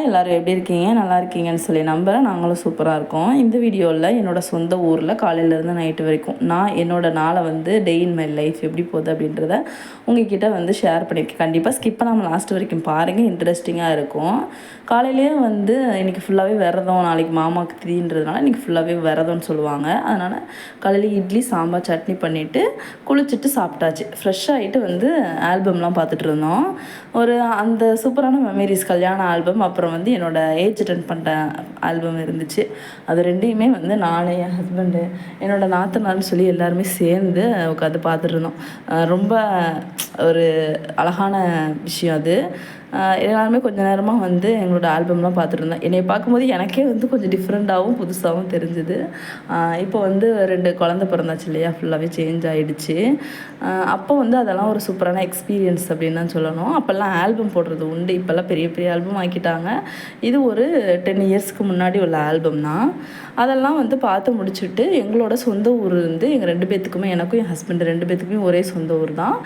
Hi எல்லோரும் எப்படி இருக்கீங்க? நல்லா இருக்கீங்கன்னு சொல்லி நம்புகிறேன். நாங்களும் சூப்பராக இருக்கோம். இந்த வீடியோவில் என்னோடய சொந்த ஊரில் காலையிலேருந்து நைட்டு வரைக்கும் நான் என்னோடய நாளை வந்து டே இன் மை லைஃப் எப்படி போகுது அப்படின்றத உங்ககிட்ட வந்து ஷேர் பண்ணியிருக்கேன். கண்டிப்பாக ஸ்கிப் பண்ணாமல் லாஸ்ட் வரைக்கும் பாருங்கள், இன்ட்ரெஸ்டிங்காக இருக்கும். காலையிலேயே வந்து இன்றைக்கி ஃபுல்லாகவே விரதம், நாளைக்கு மாமாவுக்கு திதின்றதுனால இன்றைக்கி ஃபுல்லாகவே விரதம்னு சொல்லுவாங்க. அதனால் காலையில் இட்லி சாம்பார் சட்னி பண்ணிவிட்டு குளிச்சுட்டு சாப்பிட்டாச்சு. ஃப்ரெஷ் ஆகிட்டு வந்து ஆல்பம்லாம் பார்த்துட்டு இருந்தோம். அந்த சூப்பரான மெமரிஸ் கல்யாண ஆல்பம், அப்புறம் வந்து என்னோடய ஏஜ் அட்டெண்ட் பண்ணுற ஆல்பம் இருந்துச்சு. அது ரெண்டையுமே வந்து நானே, என் ஹஸ்பண்டு, என்னோடய நாத்தனார்னு சொல்லி எல்லாருமே சேர்ந்து உட்காந்து பார்த்துட்டு இருந்தோம். ரொம்ப ஒரு அழகான விஷயம் அது. எல்லாருமே கொஞ்சம் நேரமாக வந்து எங்களோட ஆல்பம்லாம் பார்த்துட்டு இருந்தோம். என்னை பார்க்கும்போது எனக்கே வந்து கொஞ்சம் டிஃப்ரெண்ட்டாகவும் புதுசாகவும் தெரிஞ்சுது. இப்போ வந்து 2 குழந்த பிறந்தாச்சு இல்லையா, ஃபுல்லாகவே சேஞ்ச் ஆகிடுச்சு. அப்போ வந்து அதெல்லாம் ஒரு சூப்பரான எக்ஸ்பீரியன்ஸ் அப்படின்னு தான் சொல்லணும். அப்போல்லாம் ஆல்பம் போடுறது உண்டு. இப்போல்லாம் பெரிய பெரிய ஆல்பம் ஆக்கிட்டாங்க. இது ஒரு 10 இயர்ஸ்க்கு முன்னாடி உள்ள ஆல்பம் தான். அதெல்லாம் வந்து பார்த்து முடிச்சுட்டு எங்களோட சொந்த ஊர் வந்து எங்கள் 2 பேர்த்துக்குமே, எனக்கும் என் ஹஸ்பண்ட் 2 பேர்த்துக்குமே ஒரே சொந்த ஊர் தான்.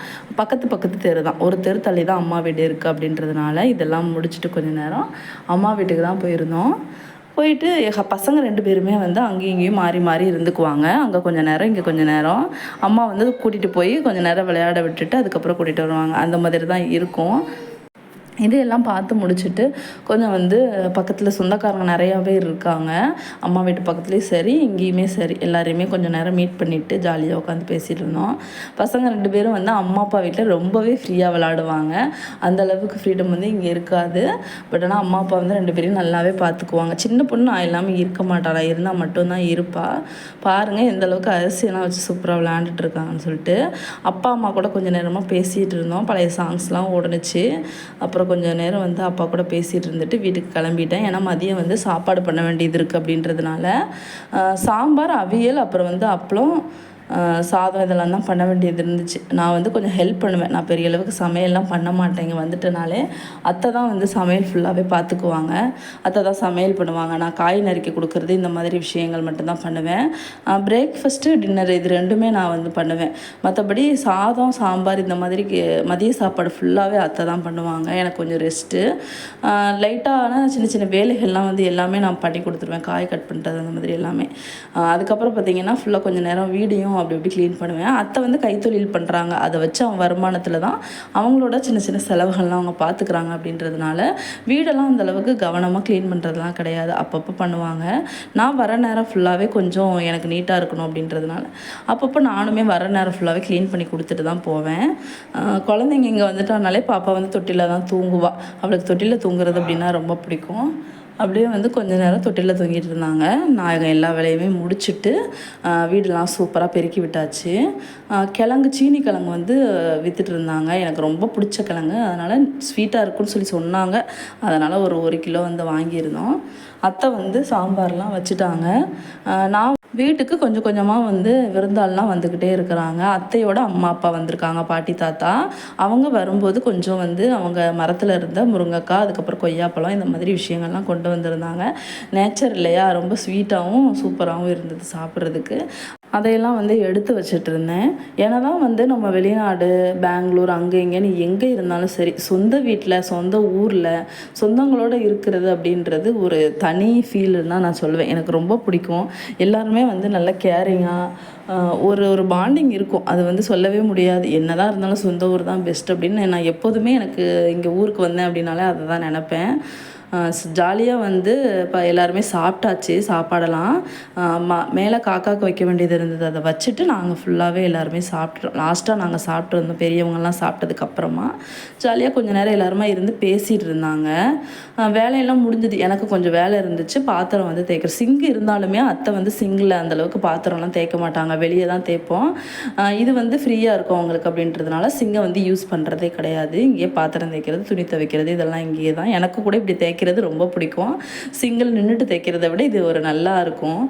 பக்கத்து தெரு தான். ஒரு தெரு தள்ளி தான் அம்மா வீடு இருக்குது அப்படின்றதுனால இதெல்லாம் முடிச்சுட்டு கொஞ்சம் நேரம் அம்மா வீட்டுக்கு தான் போயிருந்தோம். போயிட்டு எங்கள் பசங்க 2 பேருமே வந்து அங்கேயும் இங்கேயும் மாறி மாறி இருந்துக்குவாங்க. அங்கே கொஞ்சம் நேரம், இங்கே கொஞ்சம் நேரம். அம்மா வந்து கூட்டிகிட்டு போய் கொஞ்சம் நேரம் விளையாட விட்டுட்டு அதுக்கப்புறம் கூட்டிகிட்டு வருவாங்க. அந்த மாதிரி தான் இருக்கும். இதையெல்லாம் பார்த்து முடிச்சுட்டு கொஞ்சம் வந்து பக்கத்தில் சொந்தக்காரங்க நிறையா பேர் இருக்காங்க. அம்மா வீட்டு பக்கத்துலேயும் சரி, இங்கேயுமே சரி, எல்லாரையுமே கொஞ்சம் நேரம் மீட் பண்ணிவிட்டு ஜாலியாக உட்காந்து பேசிகிட்டு இருந்தோம். பசங்க 2 பேரும் வந்து அம்மா அப்பா வீட்டில் ரொம்பவே ஃப்ரீயாக விளாடுவாங்க. அந்தளவுக்கு ஃப்ரீடம் வந்து இங்கே இருக்காது. பட் ஆனால் அம்மா அப்பா வந்து 2 பேரையும் நல்லாவே பார்த்துக்குவாங்க. சின்ன பொண்ணு நான் இல்லாமல் இருக்க மாட்டாளா, இருந்தால் மட்டும்தான் இருப்பாள். பாருங்கள் எந்தளவுக்கு அரிசியெல்லாம் வச்சு சூப்பராக விளையாண்டுட்டு இருக்காங்கன்னு சொல்லிட்டு. அப்பா அம்மா கூட கொஞ்சம் நேரமாக பேசிகிட்டு இருந்தோம். பழைய சாங்ஸ்லாம் ஓடுனுச்சு. அப்புறம் கொஞ்சம் நேரம் வந்து அப்பா கூட பேசிகிட்டு இருந்துட்டு வீட்டுக்கு கிளம்பிட்டேன். ஏன்னா மதியம் வந்து சாப்பாடு பண்ண வேண்டியது இருக்குது அப்படின்றதுனால சாம்பார், அவியல், அப்புறம் வந்து அப்பளம், சாதம் இதெல்லாம் தான் பண்ண வேண்டியது இருந்துச்சு. நான் வந்து கொஞ்சம் ஹெல்ப் பண்ணுவேன். நான் பெரிய அளவுக்கு சமையல்லாம் பண்ண மாட்டேன். இங்கே வந்துட்டனாலே அத்தை தான் வந்து சமையல் ஃபுல்லாகவே பார்த்துக்குவாங்க. அத்தை தான் சமையல் பண்ணுவாங்க. நான் காய் நறுக்கி கொடுக்குறது, இந்த மாதிரி விஷயங்கள் மட்டும்தான் பண்ணுவேன். பிரேக்ஃபாஸ்ட்டு, டின்னர் இது 2மே நான் வந்து பண்ணுவேன். மற்றபடி சாதம், சாம்பார் இந்த மாதிரி மதிய சாப்பாடு ஃபுல்லாகவே அத்தை தான் பண்ணுவாங்க. எனக்கு கொஞ்சம் ரெஸ்ட்டு, லைட்டான சின்ன சின்ன வேலைகள்லாம் வந்து எல்லாமே நான் பண்ணி கொடுத்துருவேன். காய் கட் பண்ணுறது அந்த மாதிரி எல்லாமே. அதுக்கப்புறம் பார்த்திங்கன்னா ஃபுல்லாக கொஞ்சம் நேரம் வீடியும் அப்படி இப்படி க்ளீன் பண்ணுவேன். அத்தை வந்து கைத்தொழில் பண்ணுறாங்க. அதை வச்சு அவங்க வருமானத்தில் தான் அவங்களோட சின்ன சின்ன செலவுகள்லாம் அவங்க பார்த்துக்குறாங்க. அப்படின்றதுனால வீடெல்லாம் அந்தளவுக்கு கவனமாக க்ளீன் பண்ணுறதுலாம் கிடையாது. அப்பப்போ பண்ணுவாங்க. நான் வர நேரம் ஃபுல்லாகவே கொஞ்சம் எனக்கு நீட்டாக இருக்கணும் அப்படின்றதுனால அப்பப்போ நானுமே வர நேரம் ஃபுல்லாகவே க்ளீன் பண்ணி கொடுத்துட்டு தான் போவேன். குழந்தைங்க இங்கே வந்துட்டானாலே பாப்பா வந்து தொட்டியில் தான் தூங்குவாள். அவளுக்கு தொட்டியில் தூங்குறது அப்படின்னா ரொம்ப பிடிக்கும். அப்படியே வந்து கொஞ்சம் நேரம் தொட்டியில் தூங்கிட்டு இருந்தாங்க. நான் எல்லா வேலையுமே முடிச்சுட்டு வீடெல்லாம் சூப்பராக பெருக்கி விட்டாச்சு. கிழங்கு, சீனி கிழங்கு வந்து விற்றுட்டு இருந்தாங்க. எனக்கு ரொம்ப பிடிச்ச கிழங்கு, அதனால் ஸ்வீட்டாக இருக்குன்னு சொல்லி சொன்னாங்க. அதனால் ஒரு 1 கிலோ வந்து வாங்கியிருந்தோம். அத்தை வந்து சாம்பார்லாம் வச்சுட்டாங்க. நான் வீட்டுக்கு கொஞ்சம் கொஞ்சமாக வந்து விருந்தாள்லாம் வந்துக்கிட்டே இருக்கிறாங்க. அத்தையோட அம்மா அப்பா வந்திருக்காங்க, பாட்டி தாத்தா. அவங்க வரும்போது கொஞ்சம் வந்து அவங்க மரத்தில் இருந்த முருங்கைக்காய், அதுக்கப்புறம் கொய்யாப்பழம், இந்த மாதிரி விஷயங்கள்லாம் கொண்டு வந்திருந்தாங்க. நேச்சர் இல்லையா, ரொம்ப ஸ்வீட்டாகவும் சூப்பராகவும் இருந்தது சாப்பிட்றதுக்கு. அதையெல்லாம் வந்து எடுத்து வச்சுட்டு இருந்தேன். ஏன்னா தான் வந்து நம்ம வெளிநாடு, பெங்களூர், அங்கே இங்கேன்னு எங்கே இருந்தாலும் சரி, சொந்த வீட்டில், சொந்த ஊரில் சொந்தங்களோடு இருக்கிறது அப்படின்றது ஒரு தனி ஃபீல்னு தான் நான் சொல்லுவேன். எனக்கு ரொம்ப பிடிக்கும். எல்லாருமே வந்து நல்ல கேரிங்காக ஒரு பாண்டிங் இருக்கும். அது வந்து சொல்லவே முடியாது. என்ன தான் இருந்தாலும் சொந்த ஊர் தான் பெஸ்ட் அப்படின்னு நான் எப்போதுமே, எனக்கு இங்கே ஊருக்கு வந்தேன் அப்படின்னாலே அதை தான் நினப்பேன். ஜாலியாக வந்து இப்போ எல்லாருமே சாப்பிட்டாச்சு சாப்பாடெல்லாம். மேலே காக்காவுக்கு வைக்க வேண்டியது இருந்தது, அதை வச்சுட்டு நாங்கள் ஃபுல்லாகவே எல்லாருமே சாப்பிட்றோம். லாஸ்ட்டாக நாங்கள் சாப்பிட்டு வந்தோம். பெரியவங்கள்லாம் சாப்பிட்டதுக்கப்புறமா ஜாலியாக கொஞ்சம் நேரம் எல்லாருமே இருந்து பேசிகிட்டு இருந்தாங்க. வேலையெல்லாம் முடிஞ்சது. எனக்கு கொஞ்சம் வேலை இருந்துச்சு. பாத்திரம் வந்து தேய்க்கிற சிங்கு இருந்தாலுமே அத்தை வந்து சிங்கில் அந்தளவுக்கு பாத்திரம்லாம் தேய்க்க மாட்டாங்க, வெளியே தான் தேய்ப்போம். இது வந்து ஃப்ரீயாக இருக்கும் அவங்களுக்கு அப்படின்றதுனால சிங்கை வந்து யூஸ் பண்ணுறதே கிடையாது. இங்கேயே பாத்திரம் தேய்க்கிறது, துணி துவைக்கிறது இதெல்லாம் இங்கேயே தான். எனக்கு கூட இப்படி தேய்க்கிறது ரொம்ப பிடிக்கும். சிங்கிள் நின்றுட்டு தேய்க்கிறத விட இது ஒரு நல்லா இருக்கும்.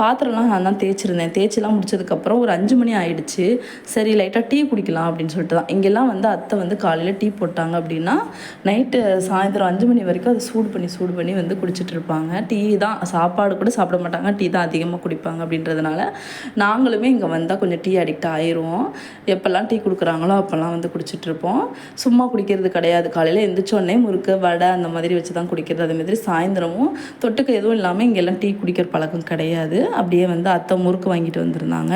பாத்திரம்லாம் நான் தான் தேய்ச்சிருந்தேன். தேய்ச்சிலாம் முடிச்சதுக்கப்புறம் ஒரு 5 மணி ஆகிடுச்சு. சரி லைட்டாக டீ குடிக்கலாம் அப்படின்னு சொல்லிட்டு தான். இங்கெல்லாம் வந்து அத்தை வந்து காலையில் டீ போட்டாங்க அப்படின்னா நைட்டு சாயந்தரம் 5 மணி வரைக்கும் அதை சூடு பண்ணி வந்து குடிச்சிட்டு இருப்பாங்க. டீ தான், சாப்பாடு கூட சாப்பிட மாட்டாங்க, டீ தான் அதிகமாக குடிப்பாங்க. அப்படின்றதுனால நாங்களுமே இங்கே வந்தால் கொஞ்சம் டீ அடிக்ட் ஆயிடுவோம். எப்போல்லாம் டீ கொடுக்குறாங்களோ அப்போல்லாம் வந்து குடிச்சிட்ருப்போம். சும்மா குடிக்கிறது கிடையாது. காலையில் எழுந்திரிச்சோடனே முறுக்கு, வடை அந்த மாதிரி வச்சு தான் குடிக்கிறது. அதேமாதிரி சாயந்தரமும் தொட்டுக்க எதுவும் இல்லாமல் இங்கெல்லாம் டீ குடிக்கிற பழக்கம் கிடையாது. அப்படியே வந்து அத்தை முறுக்கு வாங்கிட்டு வந்திருந்தாங்க.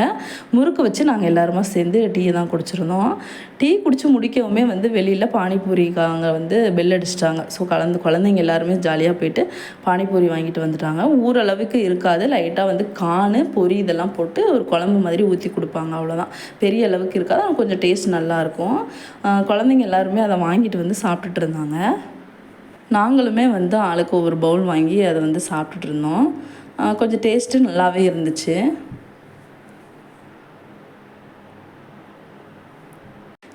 முறுக்கு வச்சு நாங்கள் எல்லாருமா சேர்ந்து டீயை தான் குடிச்சிருந்தோம். டீ குடித்து முடிக்கவுமே வந்து வெளியில் பானிபூரிக்காங்க வந்து பெல் அடிச்சிட்டாங்க. ஸோ குழந்தைங்க எல்லாருமே ஜாலியாக போயிட்டு பானிபூரி வாங்கிட்டு வந்துட்டாங்க. ஊரளவுக்கு இருக்காது, லைட்டாக வந்து காணு பொரி இதெல்லாம் போட்டு ஒரு குழம்பு மாதிரி ஊற்றி கொடுப்பாங்க, அவ்வளோதான். பெரிய அளவுக்கு இருக்காது, ஆனால் கொஞ்சம் டேஸ்ட் நல்லாயிருக்கும். குழந்தைங்க எல்லாருமே அதை வாங்கிட்டு வந்து சாப்பிட்டுட்டு இருந்தாங்க. நாங்களுமே வந்து ஆளுக்கு ஒவ்வொரு பவுல் வாங்கி அதை வந்து சாப்பிட்டுட்டு இருந்தோம். கொஞ்சம் டேஸ்ட்டு நல்லாவே இருந்துச்சு.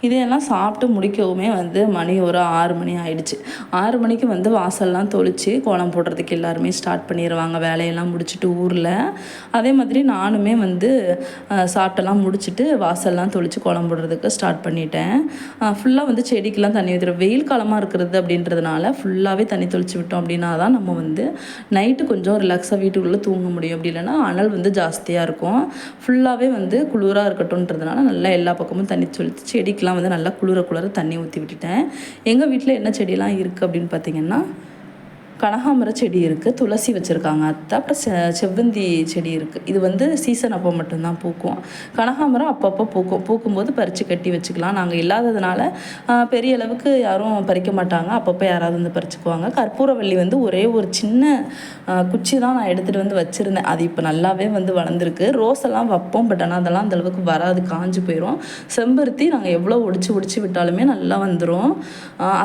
இதையெல்லாம் சாப்பிட்டு முடிக்கவுமே வந்து மணி ஒரு 6 மணி ஆயிடுச்சு. 6 மணிக்கு வந்து வாசல்லாம் தொளிச்சு கோலம் போடுறதுக்கு எல்லாருமே ஸ்டார்ட் பண்ணிடுவாங்க, வேலையெல்லாம் முடிச்சுட்டு ஊரில். அதே மாதிரி நானுமே வந்து சாப்பிட்டெல்லாம் முடிச்சுட்டு வாசல்லாம் தொளிச்சு கோலம் போடுறதுக்கு ஸ்டார்ட் பண்ணிட்டேன். ஃபுல்லாக வந்து செடிக்கெலாம் தண்ணி ஊற்றுறோம். வெயில் காலமாக இருக்கிறது அப்படின்றதுனால ஃபுல்லாகவே தண்ணி தொளிச்சு விட்டோம் அப்படின்னா தான் நம்ம வந்து நைட்டு கொஞ்சம் ரிலாக்ஸாக வீட்டுக்குள்ளே தூங்க முடியும். அப்படி இல்லைன்னா அனல் வந்து ஜாஸ்தியாக இருக்கும். ஃபுல்லாகவே வந்து குளிராக இருக்கட்டும்ன்றதுனால நல்லா எல்லா பக்கமும் தண்ணி தொளிச்சு செடிக்கெலாம் வந்து நல்லா குளிர தண்ணி ஊற்றி விட்டுட்டேன். எங்கள் வீட்டில் என்ன செடியெல்லாம் இருக்குது அப்படின்னு பார்த்தீங்கன்னா, கனகாமர செடி இருக்குது, துளசி வச்சுருக்காங்க அத்தை, அப்புறம் செவ்வந்தி செடி இருக்குது. இது வந்து சீசன் அப்போ மட்டும்தான் பூக்கும். கனகாமரம் அப்பப்போ பூக்கும்போது பறித்து கட்டி வச்சுக்கலாம். நாங்கள் இல்லாததுனால பெரிய அளவுக்கு யாரும் பறிக்க மாட்டாங்க, அப்பப்போ யாராவது வந்து பறிச்சுக்குவாங்க. கற்பூரவள்ளி வந்து ஒரே ஒரு சின்ன குச்சி தான் நான் எடுத்துகிட்டு வந்து வச்சுருந்தேன். அது இப்போ நல்லாவே வந்து வளர்ந்துருக்கு. ரோஸ் எல்லாம் வைப்போம், பட் ஆனால் அதெல்லாம் அந்தளவுக்கு வராது, காஞ்சு போயிடும். செம்பருத்தி நாங்கள் எவ்வளோ ஒடிச்சு விட்டாலுமே நல்லா வந்துடும்.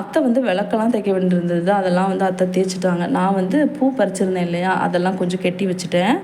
அத்தை வந்து விளக்கெல்லாம் தைக்க வேண்டியிருந்தது, அதெல்லாம் வந்து அத்தை தேய்ச்சிட்டு. நான் வந்து பூ பறிச்சிருந்தேன் இல்லையா, அதெல்லாம் கொஞ்சம் கெட்டி வச்சுட்டேன்.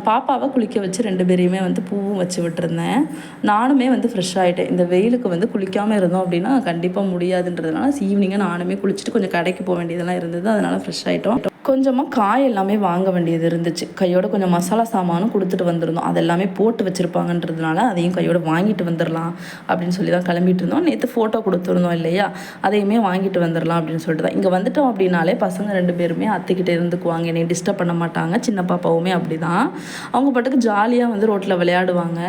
பாப்பாவை குளிக்க வச்சு 2 பேரையுமே வந்து பூவும் வச்சு விட்டுருந்தேன். நானுமே வந்து ஃப்ரெஷ் ஆகிட்டேன். இந்த வெயிலுக்கு வந்து குளிக்காமல் இருந்தோம் அப்படின்னா கண்டிப்பாக முடியாதுன்றதுனால ஈவினிங்காக நானுமே குளிச்சுட்டு கொஞ்சம் கடைக்கு போக வேண்டியதெல்லாம் இருந்தது, அதனால் ஃப்ரெஷ் ஆகிட்டோம். கொஞ்சமாக காய் எல்லாமே வாங்க வேண்டியது இருந்துச்சு. கையோட கொஞ்சம் மசாலா சாமானும் கொடுத்துட்டு வந்திருந்தோம். அதெல்லாமே போட்டு வச்சுருப்பாங்கன்றதுனால அதையும் கையோடு வாங்கிட்டு வந்துடலாம் அப்படின்னு சொல்லி தான் கிளம்பிட்டு இருந்தோம். நேற்று ஃபோட்டோ கொடுத்துருந்தோம் இல்லையா, அதையுமே வாங்கிட்டு வந்துடலாம் அப்படின்னு சொல்லிட்டு தான். இங்கே வந்துட்டோம் அப்படின்னாலே பசங்க 2 பேருமே அத்தைக்கிட்டே இருந்துக்குவாங்க, என்னை டிஸ்டர்ப் பண்ண மாட்டாங்க. சின்ன பாப்பாவுமே அப்படி தான். அவங்க பாட்டுக்கு ஜாலியாக வந்து ரோட்டில் விளையாடுவாங்க.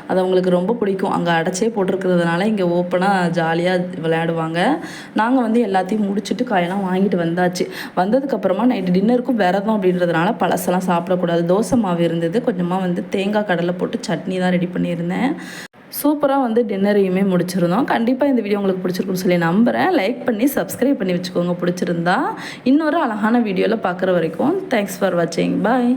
அது அவங்களுக்கு ரொம்ப பிடிக்கும். அங்கே அடைச்சே போட்டிருக்கிறதுனால இங்கே ஓப்பனாக ஜாலியாக விளையாடுவாங்க. நாங்கள் வந்து எல்லாத்தையும் முடிச்சுட்டு காயெல்லாம் வாங்கிட்டு வந்தாச்சு. வந்ததுக்கப்புறமா நைட்டு டின்னருக்கும் விரதம் அப்படின்றதுனால பழசெல்லாம் சாப்பிடக்கூடாது. தோசை மாவு இருந்தது, கொஞ்சமாக வந்து தேங்காய் கடலை போட்டு சட்னி தான் ரெடி பண்ணியிருந்தேன். சூப்பராக வந்து டின்னரையுமே முடிச்சிருந்தோம். கண்டிப்பாக இந்த வீடியோ உங்களுக்கு பிடிச்சிருக்குன்னு சொல்லி நம்புகிறேன். லைக் பண்ணி சப்ஸ்கிரைப் பண்ணி வச்சுக்கோங்க பிடிச்சிருந்தா. இன்னொரு அழகான வீடியோவில் பார்க்குற வரைக்கும் தேங்க்ஸ் ஃபார் வாட்சிங். பாய்.